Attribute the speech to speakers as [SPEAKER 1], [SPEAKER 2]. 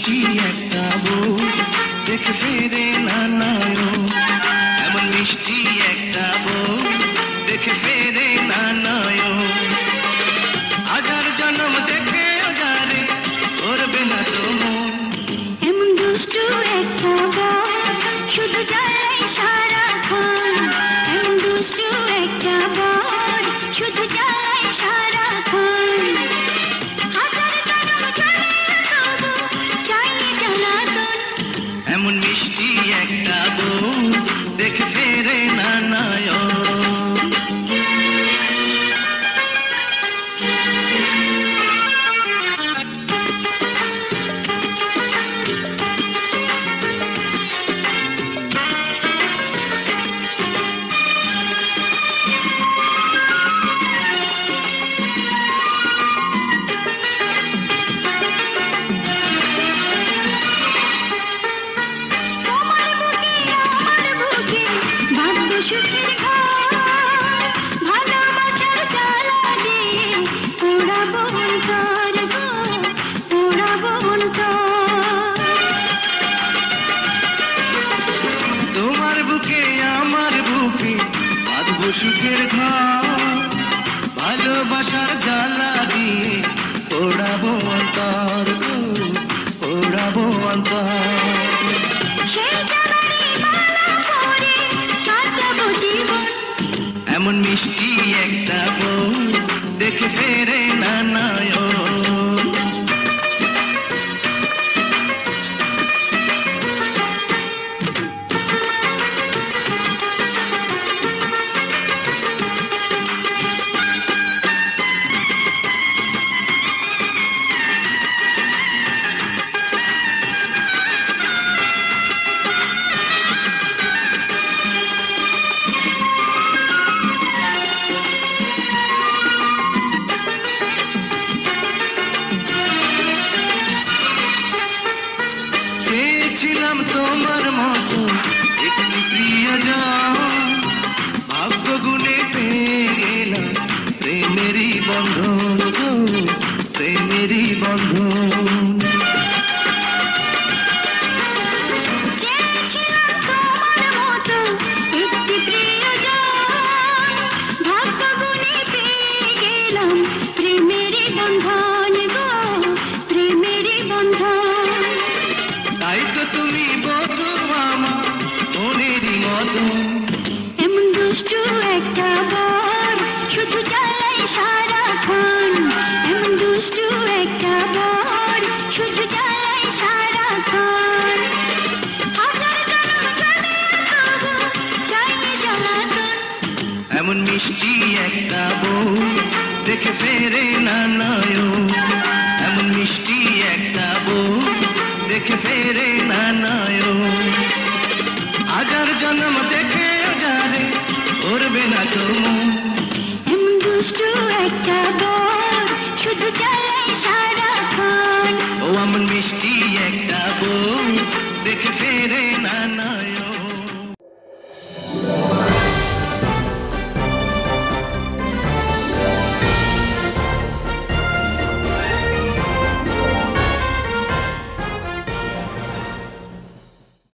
[SPEAKER 1] মিষ্টি একটা বউ দেখে ফেরে না নয়ন, এমন মিষ্টি একটা বউ দেখে ফেরে না নয়ন। হাজার জন্ম দেখে যারে করবে না তো মন,
[SPEAKER 2] এমন দুষ্টু একটা বউ শুধু জ্বালাই সারাক্ষণ, এমন দুষ্টু একটা বউ শুধু জ্বালাই সারাক্ষণ। হাজার জন্ম জ্বালিয়ে তবু চাইলে জ্বালাতন,
[SPEAKER 1] এমন মিষ্টি একটা বউ দেখে ফেরে না নয়ন।
[SPEAKER 2] সুখের ঘর ভালোবাসার জ্বালা দিয়ে পোড়াবো অন্তর গো, পোড়াবো অন্তর।
[SPEAKER 1] তোমার বুকে আমার বুকে বাঁধবো সুখের ঘর, ভালোবাসার জ্বালা দিয়ে পোড়াবো অন্তর গো, পোড়াবো অন্তর।
[SPEAKER 2] সেই জ্বালানি মালা পরে সাজাবো জীবন,
[SPEAKER 1] এমন মিষ্টি একটা বউ দেখে ফেরে না নয়ন। চেয়েছিলাম তোমার মতো একটি প্রিয়জন, ভাগ্য গুণে পেয়ে গেলাম প্রেমেরই বন্ধন গো, প্রেমেরই বন্ধন।
[SPEAKER 2] চেয়েছিলাম তোমার মতো একটি প্রিয়জন, ভাগ্য গুণে পেয়ে গেলাম প্রেমেরই বন্ধন গো, প্রেমেরই বন্ধন।
[SPEAKER 1] তাই তো তুমি বধূ আমার মনেরই মতন,
[SPEAKER 2] এমন দুষ্টু একটা বর শুধু জ্বালাই সারাক্ষণ, এমন দুষ্টু একটা বর শুধু জ্বালাই সারাক্ষণ। হাজার জন্ম জ্বালিয়ে তবু চাইলে জ্বালাতন,
[SPEAKER 1] এমন মিষ্টি একটা বউ দেখে ফেরে না নয়ন, এমন মিষ্টি একটা বউ দেখে ফেরে না নয়ন। হাজার জন্ম দেখে যারে করবে না তো মন,
[SPEAKER 2] এমন দুষ্টু একটা বর শুধু জ্বালাই সারাক্ষণ।
[SPEAKER 1] ও এমন মিষ্টি একটা বউ দেখে ফেরে না নয়ন।